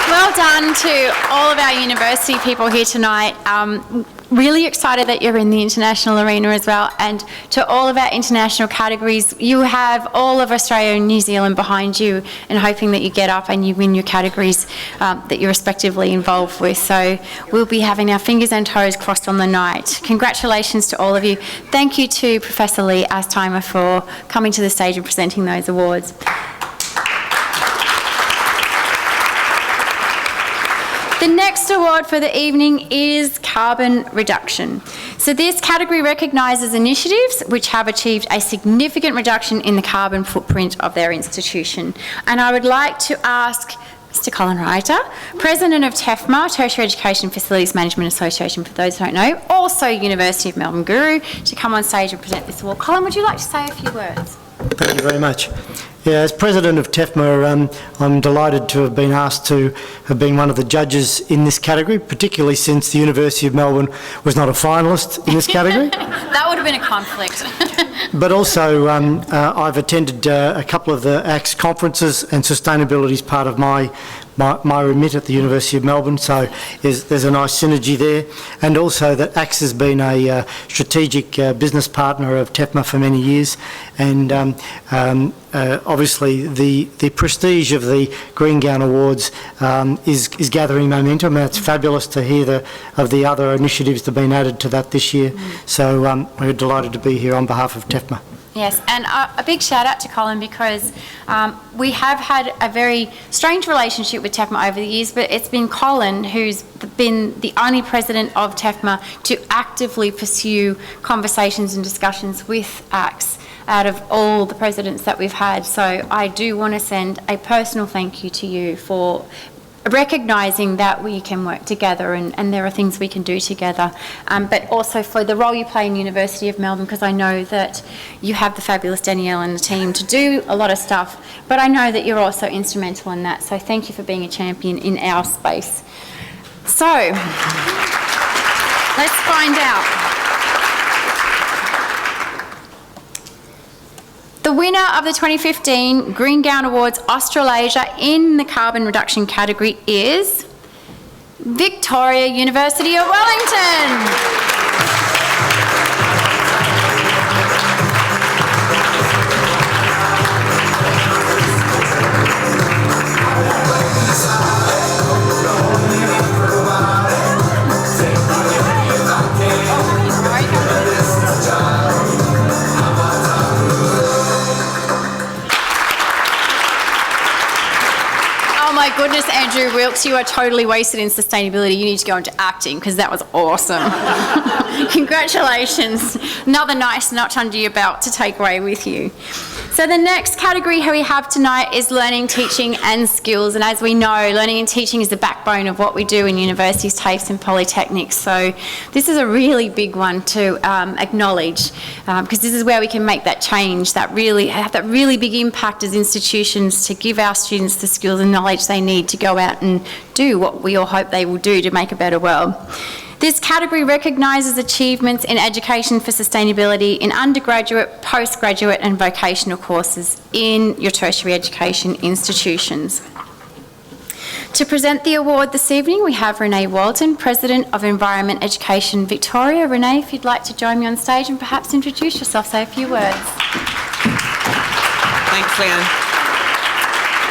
Well done to all of our university people here tonight. Really excited that you're in the international arena as well, and to all of our international categories. You have all of Australia and New Zealand behind you, and hoping that you get up and you win your categories that you're respectively involved with. So we'll be having our fingers and toes crossed on the night. Congratulations to all of you. Thank you to Professor Lee Astheimer for coming to the stage and presenting those awards. The next award for the evening is Carbon Reduction. So this category recognises initiatives which have achieved a significant reduction in the carbon footprint of their institution. And I would like to ask Mr. Colin Reiter, President of TEFMA, Tertiary Education Facilities Management Association, for those who don't know, also University of Melbourne Guru, to come on stage and present this award. Colin, would you like to say a few words? Thank you very much. Yeah, as President of TEFMA, I'm delighted to have been asked to have been one of the judges in this category, particularly since the University of Melbourne was not a finalist in this category. That would have been a conflict. But also, I've attended a couple of the ACTS conferences, and sustainability is part of my remit at the University of Melbourne, so there's a nice synergy there. And also that ACTS has been a strategic business partner of TEFMA for many years, and obviously the prestige of the Green Gown Awards is gathering momentum, and it's fabulous to hear of the other initiatives that have been added to that this year. So we're delighted to be here on behalf of TEFMA. Yes, and a big shout out to Colin, because we have had a very strange relationship with TEFMA over the years, but it's been Colin who's been the only president of TEFMA to actively pursue conversations and discussions with ACTS out of all the presidents that we've had. So I do want to send a personal thank you to you for recognising that we can work together and there are things we can do together, but also for the role you play in University of Melbourne, because I know that you have the fabulous Danielle and the team to do a lot of stuff, but I know that you're also instrumental in that, so thank you for being a champion in our space. So, let's find out. The winner of the 2015 Green Gown Awards Australasia in the carbon reduction category is Victoria University of Wellington. My goodness, Andrew Wilkes, you are totally wasted in sustainability. You need to go into acting, because that was awesome. Congratulations. Another nice notch under your belt to take away with you. So the next category we have tonight is learning, teaching and skills. And as we know, learning and teaching is the backbone of what we do in universities, TAFEs and polytechnics. So this is a really big one to acknowledge, because this is where we can make that change, have that really big impact as institutions to give our students the skills and knowledge they need to go out and do what we all hope they will do to make a better world. This category recognises achievements in education for sustainability in undergraduate, postgraduate and vocational courses in your tertiary education institutions. To present the award this evening, we have Renee Walton, President of Environment Education Victoria. Renee, if you'd like to join me on stage and perhaps introduce yourself, say a few words. Thanks, Leanne.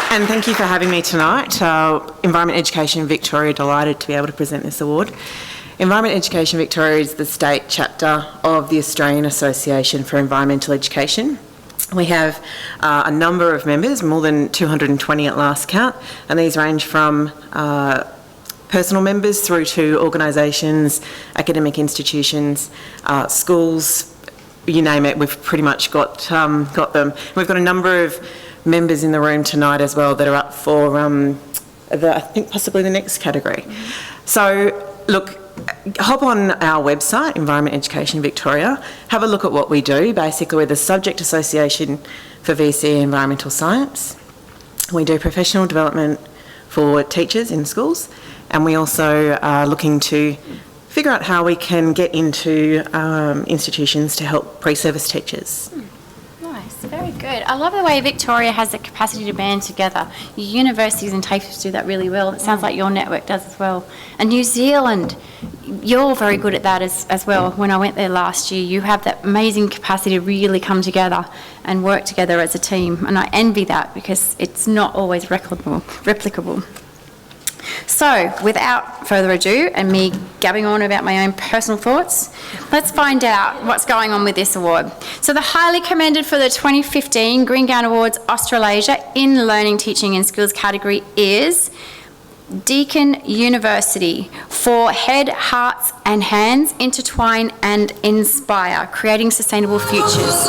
And thank you for having me tonight. Environment Education Victoria, delighted to be able to present this award. Environment Education Victoria is the state chapter of the Australian Association for Environmental Education. We have a number of members, more than 220 at last count, and these range from personal members through to organisations, academic institutions, schools, you name it, we've pretty much got them. We've got a number of members in the room tonight as well that are up for I think possibly the next category. So look, hop on our website, Environment Education Victoria, have a look at what we do. Basically, we're the subject association for VCE Environmental Science. We do professional development for teachers in schools, and we also are looking to figure out how we can get into institutions to help pre-service teachers. Nice, very good. I love the way Victoria has the capacity to band together. Universities and TAFEs do that really well. It sounds like your network does as well. And New Zealand, you're very good at that as well. When I went there last year, you have that amazing capacity to really come together and work together as a team. And I envy that, because it's not always replicable. So, without further ado, and me gabbing on about my own personal thoughts, let's find out what's going on with this award. So the highly commended for the 2015 Green Gown Awards Australasia in the Learning, Teaching and Skills category is Deakin University for Head, Hearts and Hands, Intertwine and Inspire, Creating Sustainable Futures.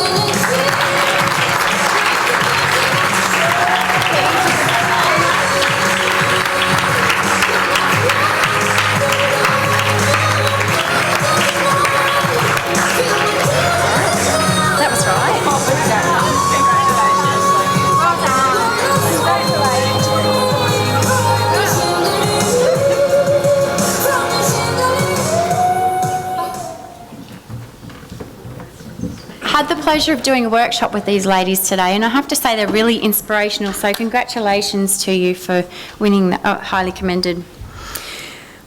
had the pleasure of doing a workshop with these ladies today, and I have to say they're really inspirational, so congratulations to you for winning, highly commended.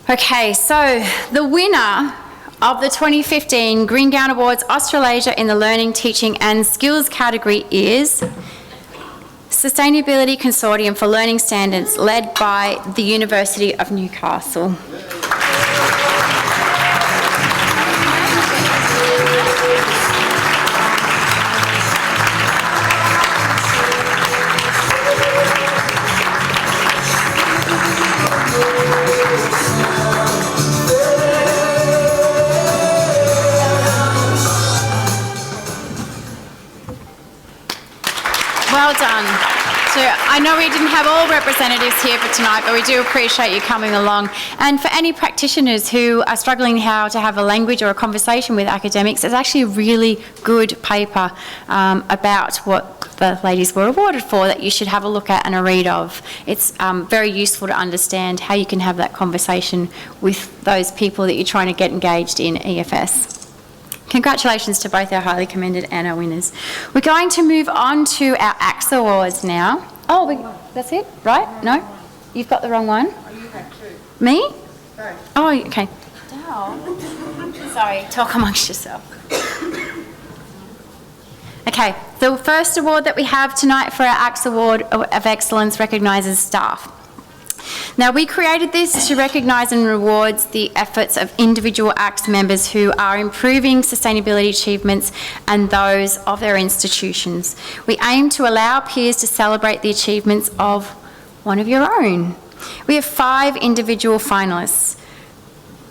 Okay, so the winner of the 2015 Green Gown Awards Australasia in the Learning, Teaching and Skills category is Sustainability Consortium for Learning Standards, led by the University of Newcastle. Well done. So I know we didn't have all representatives here for tonight, but we do appreciate you coming along. And for any practitioners who are struggling how to have a language or a conversation with academics, it's actually a really good paper about what the ladies were awarded for that you should have a look at and a read of. It's very useful to understand how you can have that conversation with those people that you're trying to get engaged in EFS. Congratulations to both our highly commended and our winners. We're going to move on to our ACS Awards now. Oh, that's it, right? No? You've got the wrong one? Oh, you have two. Me? Sorry. Oh, okay. Sorry, talk amongst yourself. Okay, the first award that we have tonight for our ACS Award of Excellence recognises staff. Now, we created this to recognise and reward the efforts of individual ACS members who are improving sustainability achievements and those of their institutions. We aim to allow peers to celebrate the achievements of one of your own. We have 5 individual finalists.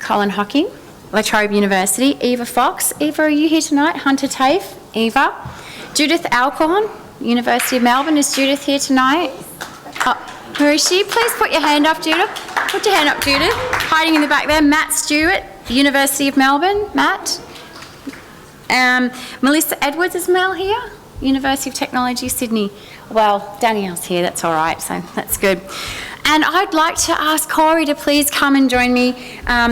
Colin Hocking, La Trobe University. Eva Fox. Eva, are you here tonight? Hunter Tafe. Eva. Judith Alcorn, University of Melbourne. Is Judith here tonight? Where is she? Please put your hand up, Judith. Put your hand up, Judith. Hiding in the back there. Matt Stewart, University of Melbourne. Matt. Melissa Edwards, is Mel here? University of Technology, Sydney. Well, Danielle's here, that's all right, so that's good. And I'd like to ask Corey to please come and join me.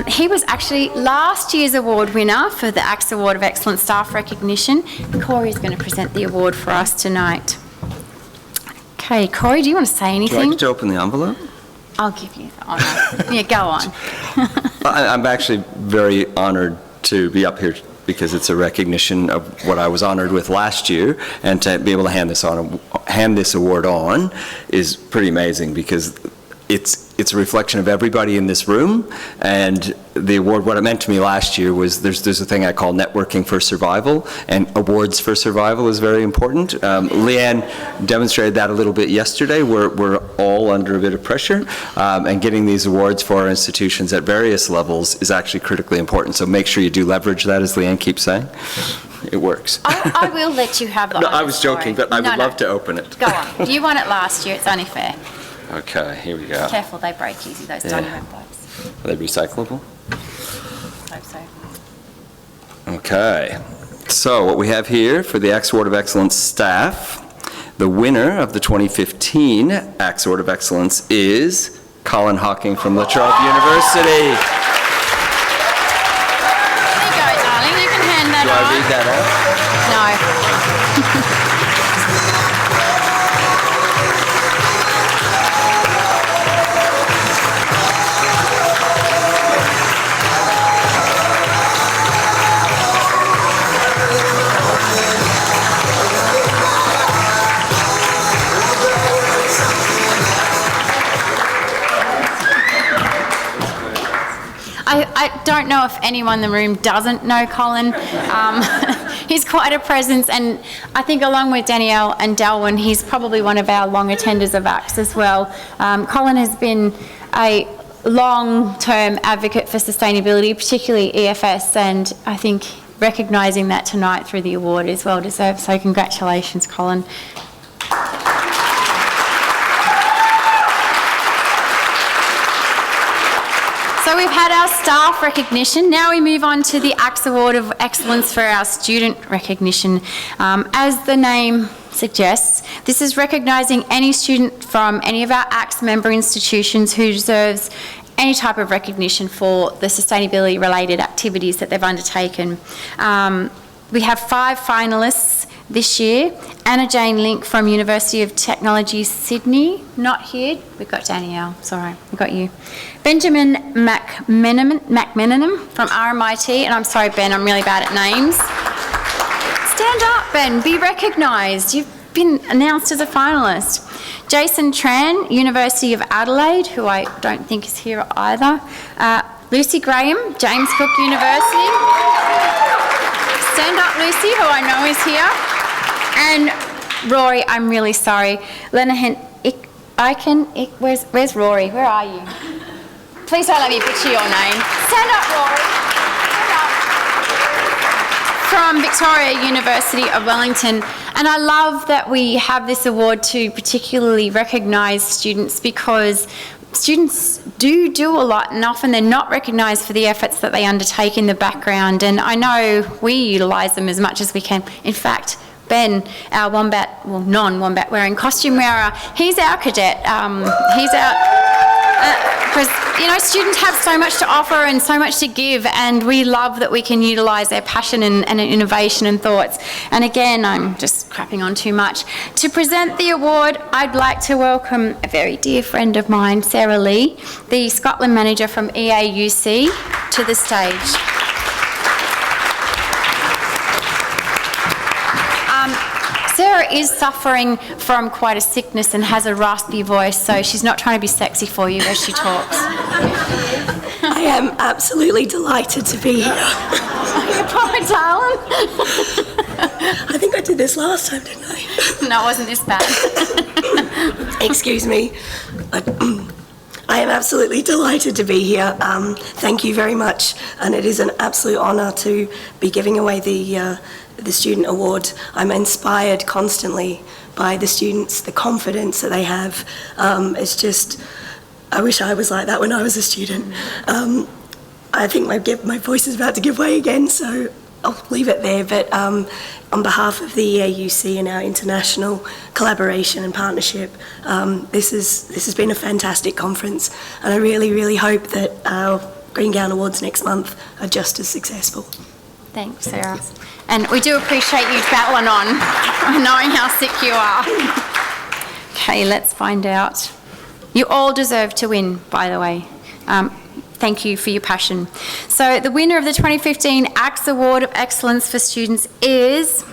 He was actually last year's award winner for the ACS Award of Excellent Staff Recognition. Corey's going to present the award for us tonight. Okay, Corey, do you want to say anything? Would you like to open the envelope? I'll give you the honour. Yeah, go on. I'm actually very honoured to be up here because it's a recognition of what I was honoured with last year, and to be able to hand this award on is pretty amazing because it's a reflection of everybody in this room. And the award, what it meant to me last year was there's a thing I call networking for survival, and awards for survival is very important. Leanne demonstrated that a little bit yesterday. We're all under a bit of pressure, and getting these awards for our institutions at various levels is actually critically important. So make sure you do leverage that, as Leanne keeps saying. It works. I will let you have the No, I was joking, but I would love to open it. Go on. You won it last year. It's only fair. Okay, here we go. Careful, they break easy, those tiny envelopes. Are they recyclable? Hope so. Okay. So what we have here for the ACS Award of Excellence staff, the winner of the 2015 ACS Award of Excellence is Colin Hocking from La Trobe University. There you go, darling. You can hand that on. Do I read that out? No. I don't know if anyone in the room doesn't know Colin. He's quite a presence, and I think along with Danielle and Delwyn, he's probably one of our long attenders of ACS as well. Colin has been a long-term advocate for sustainability, particularly EFS, and I think recognising that tonight through the award is well deserved. So congratulations, Colin. So we've had our staff recognition. Now we move on to the ACS Award of Excellence for our student recognition. As the name suggests, this is recognising any student from any of our ACS member institutions who deserves any type of recognition for the sustainability related activities that they've undertaken. We have 5 finalists this year. Anna Jane Link from University of Technology, Sydney, not here. We've got Danielle, sorry, we've got you. Benjamin McMenamin from RMIT, and I'm sorry, Ben, I'm really bad at names. Stand up, Ben, be recognised. You've been announced as a finalist. Jason Tran, University of Adelaide, who I don't think is here either. Lucy Graham, James Cook University. Stand up, Lucy, who I know is here. And Rory, I'm really sorry. Lenahan, where's Rory? Where are you? Please don't let me butcher your name. Stand up, Rory. Stand up. From Victoria University of Wellington. And I love that we have this award to particularly recognise students, because students do a lot, and often they're not recognised for the efforts that they undertake in the background. And I know we utilise them as much as we can. In fact, Ben, our wombat, well, non-wombat wearing costume wearer, he's our cadet. He's our, because, students have so much to offer and so much to give, and we love that we can utilise their passion and innovation and thoughts. And again, I'm just crapping on too much. To present the award, I'd like to welcome a very dear friend of mine, Sarah Lee, the Scotland manager from EAUC, to the stage. Sarah is suffering from quite a sickness and has a raspy voice, so she's not trying to be sexy for you as she talks. I am absolutely delighted to be here. You poor darling. I think I did this last time, didn't I? No, it wasn't this bad. Excuse me. I am absolutely delighted to be here. Thank you very much, and it is an absolute honour to be giving away the student award. I'm inspired constantly by the students, the confidence that they have. It's just, I wish I was like that when I was a student. I think my voice is about to give way again, so I'll leave it there. But on behalf of the EAUC and our international collaboration and partnership, this has been a fantastic conference, and I really, really hope that our Green Gown Awards next month are just as successful. Thanks, Sarah. And we do appreciate you battling on, knowing how sick you are. Okay, let's find out. You all deserve to win, by the way. Thank you for your passion. So the winner of the 2015 ACTS Award of Excellence for Students is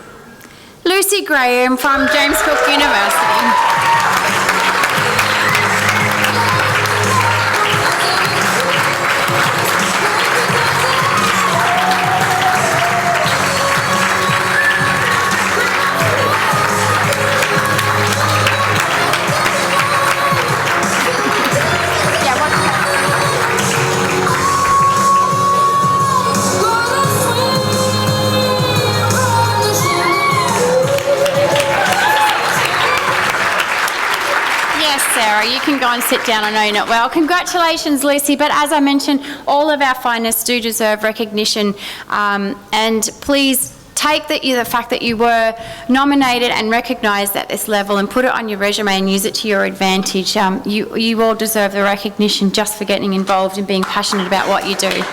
Lucy Graham from James Cook University. You can go and sit down. I know you're not well. Congratulations, Lucy. But as I mentioned, all of our finalists do deserve recognition. And please take the fact that you were nominated and recognised at this level and put it on your resume and use it to your advantage. You all deserve the recognition just for getting involved and being passionate about what you do.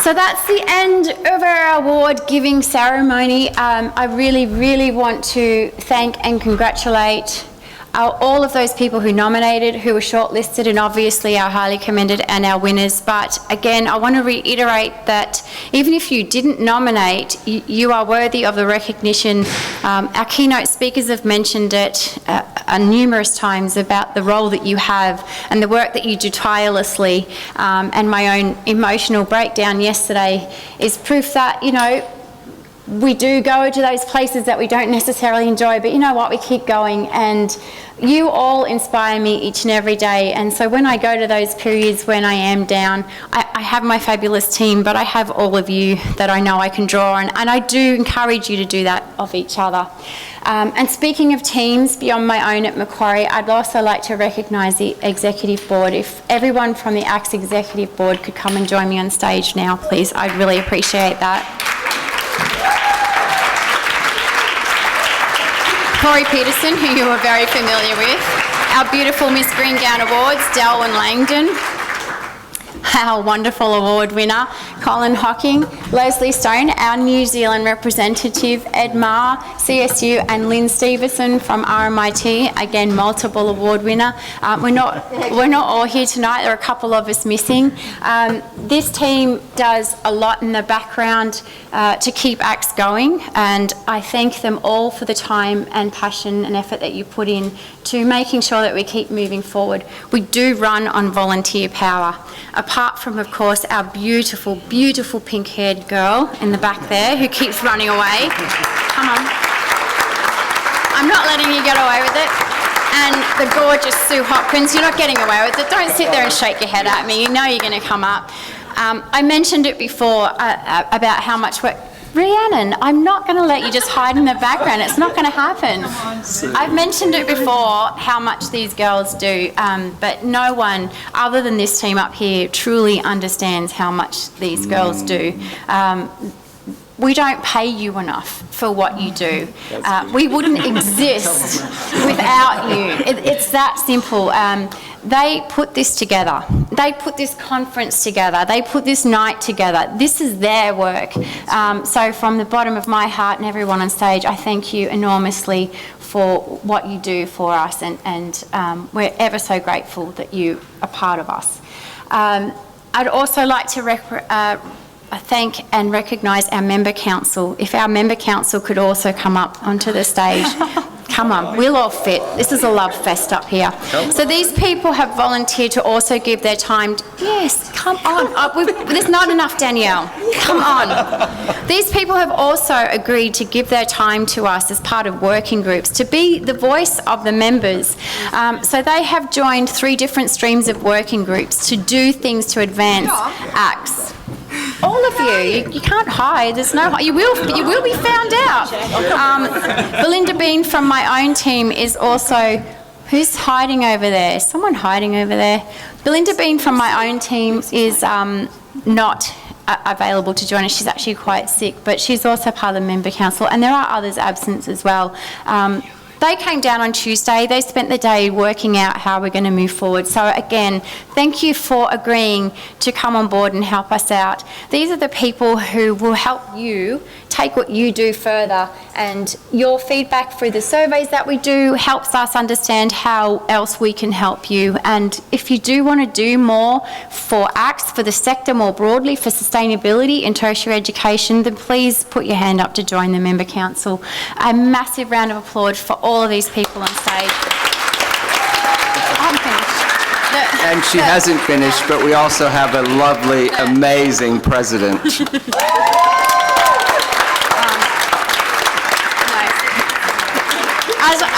So that's the end of our award giving ceremony. I really, really want to thank and congratulate all of those people who nominated, who were shortlisted, and obviously our highly commended and our winners. But again, I want to reiterate that even if you didn't nominate, you are worthy of the recognition. Our keynote speakers have mentioned it numerous times about the role that you have and the work that you do tirelessly. And my own emotional breakdown yesterday is proof that, we do go to those places that we don't necessarily enjoy, but you know what, we keep going, and you all inspire me each and every day. And so when I go to those periods when I am down, I have my fabulous team, but I have all of you that I know I can draw on, and I do encourage you to do that of each other. And speaking of teams beyond my own at Macquarie, I'd also like to recognise the Executive Board. If everyone from the ACTS Executive Board could come and join me on stage now, please, I'd really appreciate that. Corey Peterson, who you are very familiar with, our beautiful Miss Green Gown Awards, Delwyn Langdon, our wonderful award winner, Colin Hocking, Leslie Stone, our New Zealand representative, Ed Marr, CSU, and Lynn Stevenson from RMIT, again, multiple award winner. We're not all here tonight. There are a couple of us missing. This team does a lot in the background to keep ACTS going, and I thank them all for the time and passion and effort that you put in to making sure that we keep moving forward. We do run on volunteer power. Apart from, of course, our beautiful, beautiful pink-haired girl in the back there who keeps running away. Come on. I'm not letting you get away with it. And the gorgeous Sue Hopkins, you're not getting away with it. Don't sit there and shake your head at me. You know you're going to come up. I mentioned it before about how much work. Rhiannon, I'm not going to let you just hide in the background. It's not going to happen. I've mentioned it before, how much these girls do, but no one other than this team up here truly understands how much these girls do. We don't pay you enough for what you do. We wouldn't exist without you. It's that simple. They put this together. They put this conference together. They put this night together. This is their work. So from the bottom of my heart and everyone on stage, I thank you enormously for what you do for us, and we're ever so grateful that you are part of us. I'd also like to thank and recognise our member council. If our member council could also come up onto the stage. Come on, we'll all fit. This is a love fest up here. So these people have volunteered to also give their time. Yes, come on. There's not enough, Danielle. Come on. These people have also agreed to give their time to us as part of working groups, to be the voice of the members. So they have joined 3 different streams of working groups to do things to advance ACTS. All of you can't hide. There's no. You will be found out. Belinda Bean from my own team is also. Who's hiding over there? Someone hiding over there. Belinda Bean from my own team is not available to join us. She's actually quite sick, but she's also part of the member council, and there are others absent as well. They came down on Tuesday. They spent the day working out how we're going to move forward. So again, thank you for agreeing to come on board and help us out. These are the people who will help you take what you do further, and your feedback through the surveys that we do helps us understand how else we can help you. And if you do want to do more for ACTS, for the sector more broadly, for sustainability in tertiary education, then please put your hand up to join the member council. A massive round of applause for all of these people on stage. I'm finished. And she hasn't finished, but we also have a lovely, amazing president.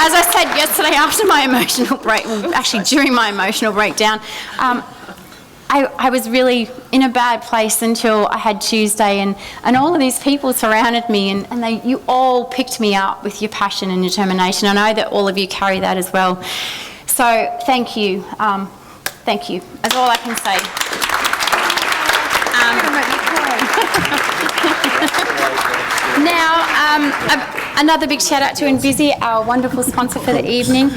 As I said yesterday after my emotional break, well, actually during my emotional breakdown, I was really in a bad place until I had Tuesday, and all of these people surrounded me, and you all picked me up with your passion and determination. I know that all of you carry that as well. So thank you. Thank you. That's all I can say. Now, another big shout out to Envisi, our wonderful sponsor for the evening.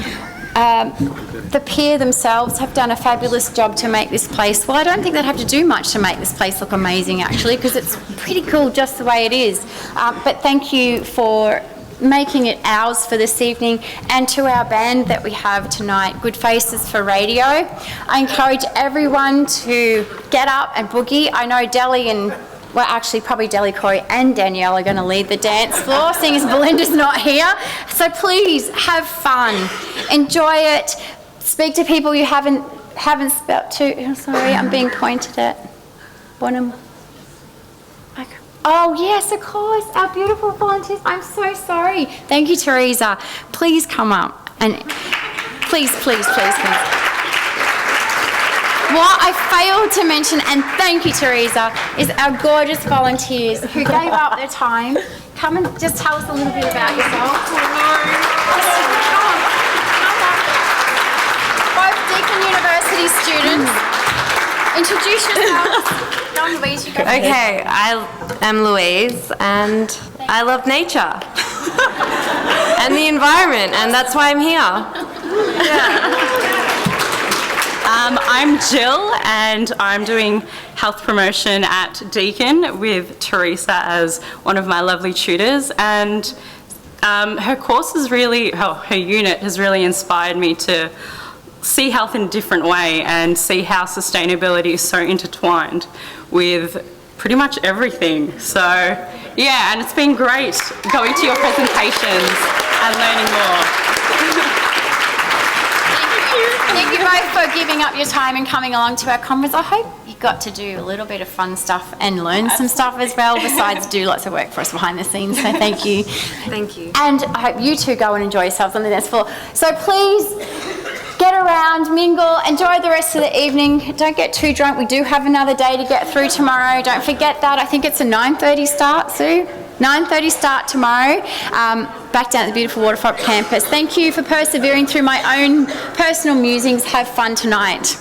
The Pier themselves have done a fabulous job to make this place. Well, I don't think they'd have to do much to make this place look amazing, actually, because it's pretty cool just the way it is. But thank you for making it ours for this evening, and to our band that we have tonight, Good Faces for Radio. I encourage everyone to get up and boogie. I know Deli and well, actually, probably Deli, Corey and Danielle are going to lead the dance floor, seeing as Belinda's not here. So please, have fun. Enjoy it. Speak to people you haven't spoke to. I'm sorry, I'm being pointed at. Bonham. Oh, yes, of course. Our beautiful volunteers. I'm so sorry. Thank you, Teresa. Please come up. And please. What I failed to mention, and thank you, Teresa, is our gorgeous volunteers who gave up their time. Come and just tell us a little bit about yourself. Both Deakin University students. Introduce yourselves. Louise, you go first. Okay, I am Louise, and I love nature and the environment, and that's why I'm here. Yeah. I'm Jill, and I'm doing health promotion at Deakin with Teresa as one of my lovely tutors. And her course is really, her unit has really inspired me to see health in a different way and see how sustainability is so intertwined with pretty much everything. So yeah, and it's been great going to your presentations and learning more. Thank you both for giving up your time and coming along to our conference. I hope you got to do a little bit of fun stuff and learn some stuff as well, besides do lots of work for us behind the scenes. So thank you. Thank you. And I hope you two go and enjoy yourselves on the dance floor. So please get around, mingle, enjoy the rest of the evening. Don't get too drunk. We do have another day to get through tomorrow. Don't forget that. I think it's a 9:30 start, Sue. 9:30 start tomorrow, back down at the beautiful Waterfront campus. Thank you for persevering through my own personal musings. Have fun tonight.